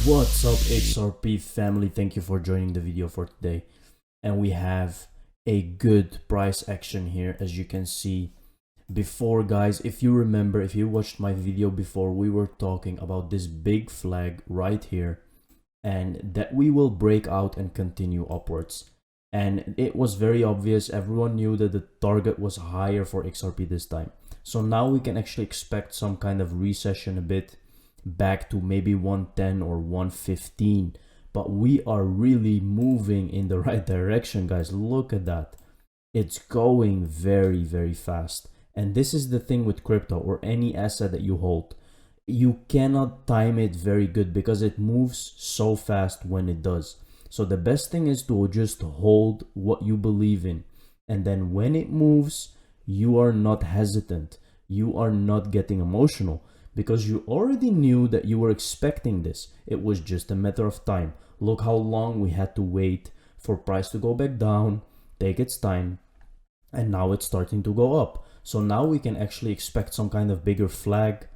What's up, XRP family? Thank you for joining the video for today. And we have a good price action here, as you can see. Before, guys, if you remember, if you watched my video before, we were talking about this big flag right here and that we will break out and continue upwards. And it was very obvious. Everyone knew that the target was higher for XRP this time. So now we can actually expect some kind of recession a bit back to maybe 110 or 115, but we are really moving in the right direction, guys. Look at that. It's going very, very fast. And this is the thing with crypto or any asset that you hold. You cannot time it very good because it moves so fast when it does. So the best thing is to just hold what you believe in. And then when it moves, you are not hesitant. You are not getting emotional because you already knew that you were expecting this. It was just a matter of time. Look how long we had to wait for price to go back down, take its time, and now it's starting to go up. So now we can actually expect some kind of bigger flag,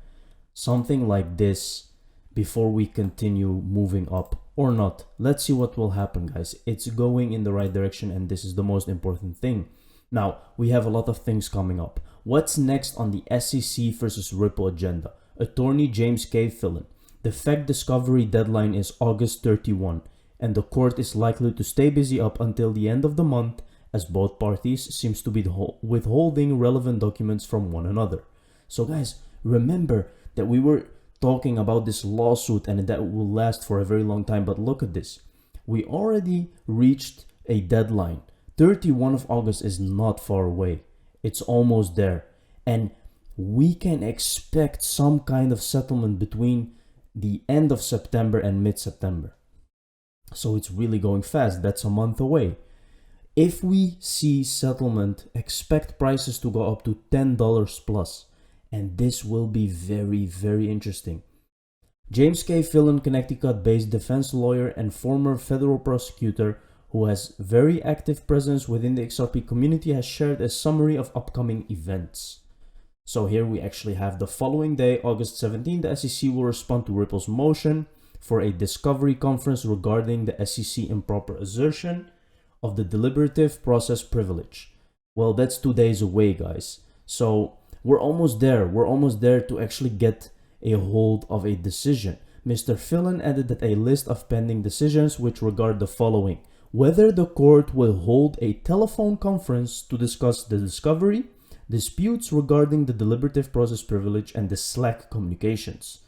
something like this, before we continue moving up or not. Let's see what will happen, guys. It's going in the right direction, and this is the most important thing. Now, we have a lot of things coming up. What's next on the SEC versus Ripple agenda? Attorney James K. Fillon. The fact discovery deadline is August 31, and the court is likely to stay busy up until the end of the month as both parties seems to be withholding relevant documents from one another. So guys, remember that we were talking about this lawsuit and that will last for a very long time, but look at this. We already reached a deadline. 31 of August is not far away. It's almost there. And we can expect some kind of settlement between the end of September and mid-September. So it's really going fast. That's a month away. If we see settlement, expect prices to go up to $10 plus. And this will be very, very interesting. James K. Fillon, Connecticut-based defense lawyer and former federal prosecutor who has very active presence within the XRP community, has shared a summary of upcoming events. So here we actually have the following day, August 17, the SEC will respond to Ripple's motion for a discovery conference regarding the SEC improper assertion of the deliberative process privilege. Well, that's 2 days away, guys. So we're almost there. We're almost there to actually get a hold of a decision. Mr. Fillon added that a list of pending decisions which regard the following: whether the court will hold a telephone conference to discuss the discovery, disputes regarding the deliberative process privilege, and the Slack communications.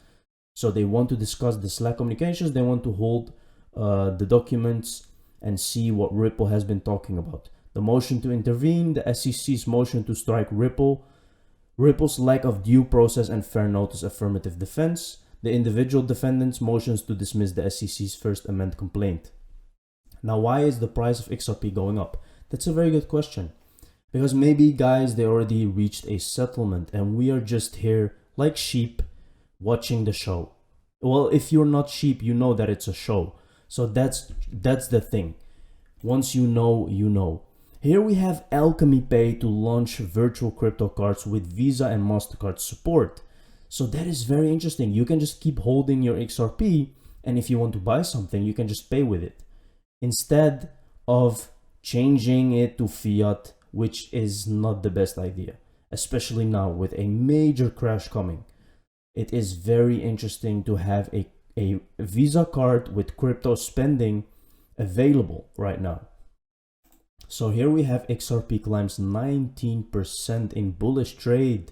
So they want to discuss the Slack communications. They want to hold the documents and see what Ripple has been talking about. The motion to intervene, the SEC's motion to strike Ripple, Ripple's lack of due process and fair notice affirmative defense, the individual defendants' motions to dismiss the SEC's First Amendment complaint. Now, why is the price of XRP going up? That's a very good question. Because maybe, guys, they already reached a settlement and we are just here like sheep watching the show. Well, if you're not sheep, you know that it's a show. So that's the thing. Once you know, you know. Here we have Alchemy Pay to launch virtual crypto cards with Visa and MasterCard support. So that is very interesting. You can just keep holding your XRP, and if you want to buy something, you can just pay with it, instead of changing it to fiat, which is not the best idea, especially now with a major crash coming. It is very interesting to have a Visa card with crypto spending available right now. So here we have XRP climbs 19% in bullish trade.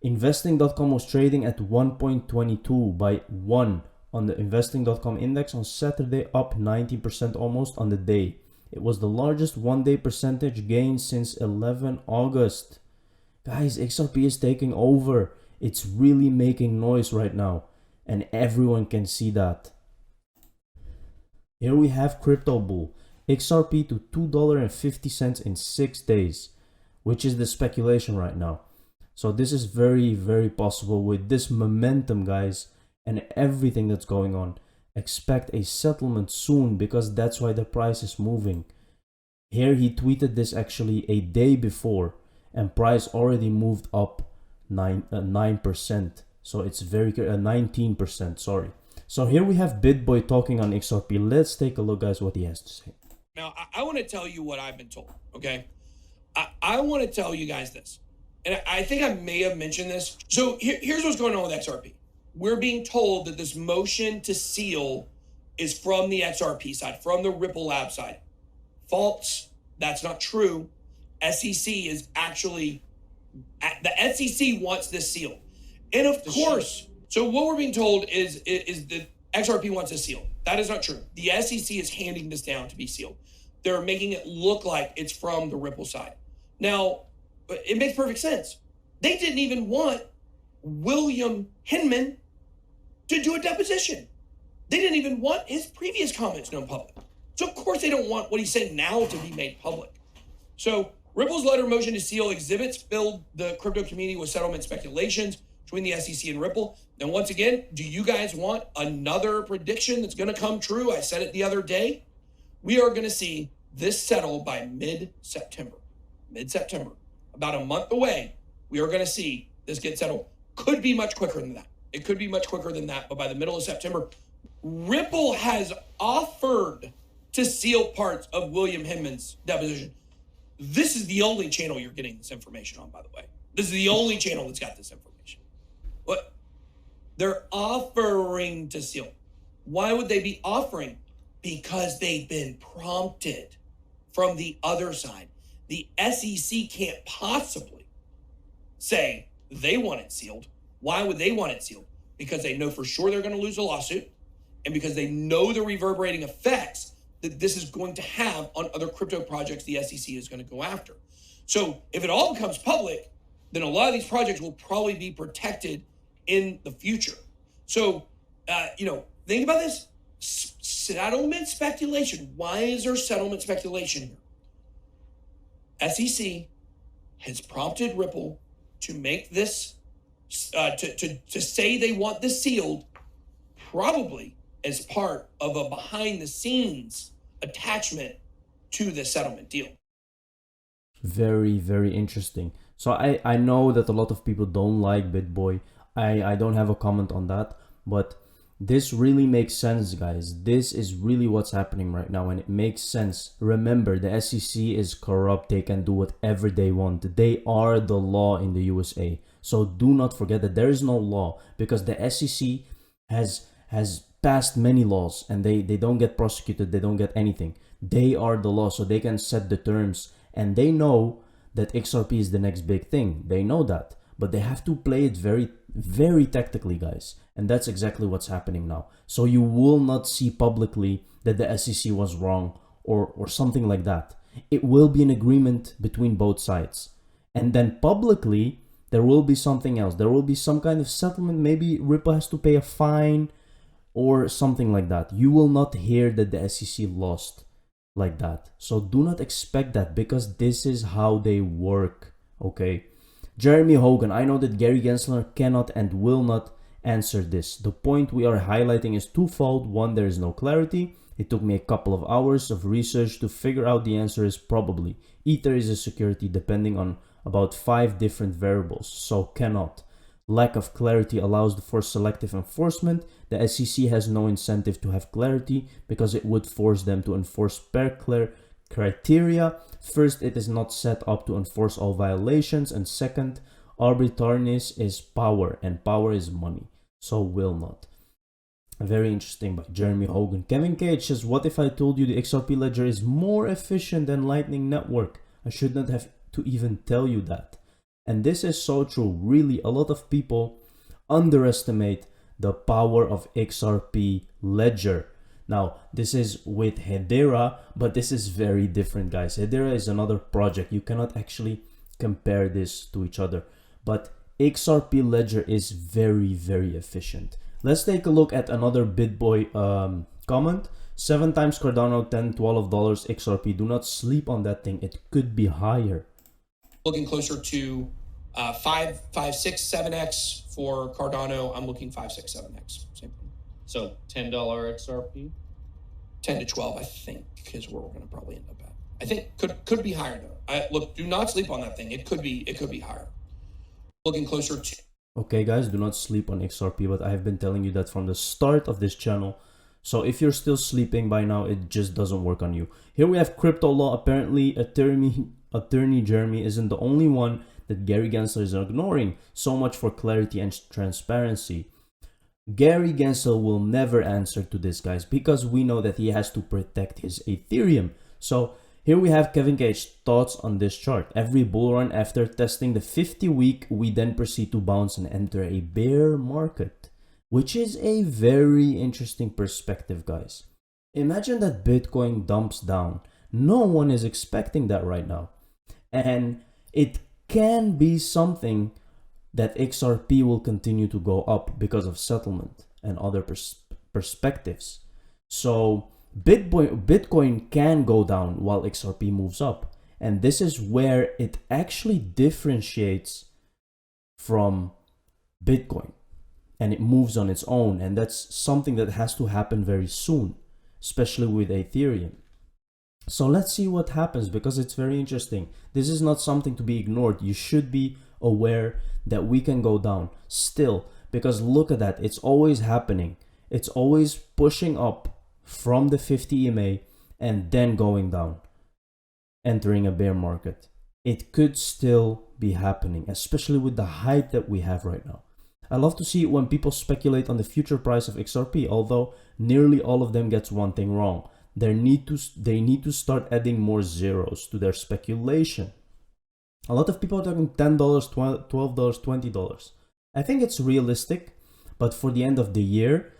Investing.com was trading at 1.22 by 1 on the investing.com index on Saturday, up 19% almost on the day. It was the largest one-day percentage gain since 11 August. Guys, XRP is taking over. It's really making noise right now, and everyone can see that. Here we have Crypto Bull, XRP to $2.50 in 6 days, which is the speculation right now. So this is very, very possible with this momentum, guys, and everything that's going on. Expect a settlement soon because that's why the price is moving. Here he tweeted this actually a day before, and price already moved up 9%. So it's very 19%, sorry. So here we have BitBoy talking on XRP. Let's take a look, guys, what he has to say. Now, I want to tell you what I've been told, okay? I want to tell you guys this. And I think I may have mentioned this. So here's what's going on with XRP. We're being told that this motion to seal is from the XRP side, from the Ripple Lab side. False. That's not true. SEC is actually, the SEC wants this seal. And of course, so what we're being told is that XRP wants a seal. That is not true. The SEC is handing this down to be sealed. They're making it look like it's from the Ripple side. Now, it makes perfect sense. They didn't even want William Hinman to do a deposition. They didn't even want his previous comments known public. So of course they don't want what he's saying now to be made public. So Ripple's letter motion to seal exhibits filled the crypto community with settlement speculations between the SEC and Ripple. And once again, do you guys want another prediction that's going to come true? I said it the other day. We are going to see this settle by mid-September. Mid-September. About a month away, we are going to see this get settled. Could be much quicker than that. It could be much quicker than that, but by the middle of September, Ripple has offered to seal parts of William Hinman's deposition. This is the only channel you're getting this information on, by the way. This is the only channel that's got this information. But they're offering to seal. Why would they be offering? Because they've been prompted from the other side. The SEC can't possibly say they want it sealed. Why would they want it sealed? Because they know for sure they're going to lose a lawsuit, and because they know the reverberating effects that this is going to have on other crypto projects the SEC is going to go after. So if it all becomes public, then a lot of these projects will probably be protected in the future. So, think about this. Settlement speculation. Why is there settlement speculation here? SEC has prompted Ripple to make this, to say they want this sealed, probably as part of a behind the scenes attachment to the settlement deal. Very, very interesting. So I know that a lot of people don't like BitBoy. I don't have a comment on that, but this really makes sense, guys. This is really what's happening right now, and it makes sense. Remember, the SEC is corrupt. They can do whatever they want. They are the law in the USA. So do not forget that there is no law, because the SEC has passed many laws, and they don't get prosecuted. They don't get anything. They are the law, so they can set the terms, and they know that XRP is the next big thing. They know that, but they have to play it very, very tactically, guys. And that's exactly what's happening now. So you will not see publicly that the SEC was wrong or something like that. It will be an agreement between both sides. And then publicly, there will be something else. There will be some kind of settlement. Maybe Ripple has to pay a fine or something like that. You will not hear that the SEC lost like that. So do not expect that, because this is how they work, okay? Jeremy Hogan, I know that Gary Gensler cannot and will not answer this. The point we are highlighting is twofold. One, there is no clarity. It took me a couple of hours of research to figure out the answer is probably. Ether is a security depending on about 5 different variables, so cannot. Lack of clarity allows for selective enforcement. The SEC has no incentive to have clarity because it would force them to enforce per criteria. First, it is not set up to enforce all violations, and second, arbitrariness is power, and power is money, so will not. Very interesting by Jeremy Hogan. Kevin Cage says, what if I told you the XRP ledger is more efficient than Lightning Network? I should not have to even tell you that. And this is so true. Really, a lot of people underestimate the power of XRP ledger. Now, this is with Hedera, but this is very different, guys. Hedera is another project. You cannot actually compare this to each other. But XRP ledger is very, very efficient. Let's take a look at another BitBoy comment. 7 times Cardano, $10, $12 XRP. Do not sleep on that thing. It could be higher. Looking closer to 5, 6, 7x for Cardano. I'm looking 5, 6, 7x. Same thing. So $10 XRP? 10 to 12, I think, is where we're going to probably end up at. I think could be higher though. Look, do not sleep on that thing. It could be higher. Looking closer to Okay guys, do not sleep on XRP, but I have been telling you that from the start of this channel. So if you're still sleeping by now, it just doesn't work on you. Here we have crypto law. Apparently attorney Jeremy isn't the only one that Gary Gensler is ignoring. So much for clarity and transparency. Gary Gensler will never answer to this, guys, because we know that he has to protect his Ethereum. So here we have Kevin Cage's thoughts on this chart. Every bull run after testing the 50-week, we then proceed to bounce and enter a bear market, which is a very interesting perspective, guys. Imagine that Bitcoin dumps down. No one is expecting that right now. And it can be something that XRP will continue to go up because of settlement and other perspectives. So Bitcoin can go down while XRP moves up. And this is where it actually differentiates from Bitcoin. And it moves on its own. And that's something that has to happen very soon, especially with Ethereum. So let's see what happens, because it's very interesting. This is not something to be ignored. You should be aware that we can go down still, because look at that. It's always happening. It's always pushing up from the 50 EMA and then going down, entering a bear market. It could still be happening, especially with the height that we have right now. I love to see it when people speculate on the future price of XRP, although nearly all of them gets one thing wrong. They need to start adding more zeros to their speculation. A lot of people are talking $10, $12, $20. I think it's realistic, but for the end of the year.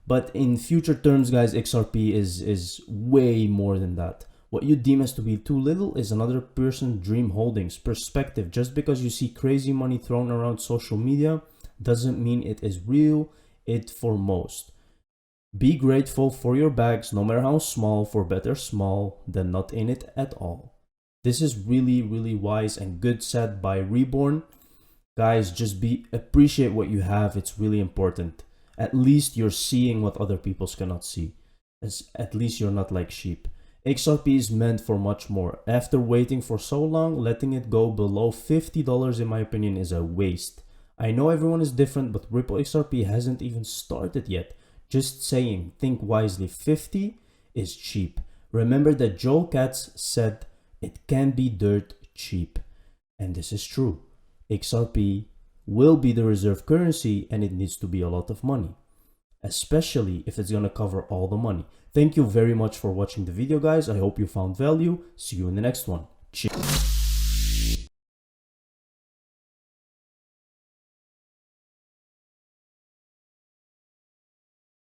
But in future terms, guys, XRP is way more than that. What you deem as to be too little is another person's dream holdings perspective. Just because you see crazy money thrown around social media doesn't mean it is real. It for most. Be grateful for your bags, no matter how small, for better small than not in it at all. This is really, really wise and good said by Reborn. Guys, just appreciate what you have. It's really important. At least you're seeing what other people cannot see. At least you're not like sheep. XRP is meant for much more. After waiting for so long, letting it go below $50 in my opinion is a waste. I know everyone is different, but Ripple XRP hasn't even started yet. Just saying, think wisely. 50 is cheap. Remember that Joe Katz said it can be dirt cheap. And this is true. XRP will be the reserve currency, and it needs to be a lot of money, especially if it's going to cover all the money. Thank you very much for watching the video, guys. I hope you found value. See you in the next one. Cheers.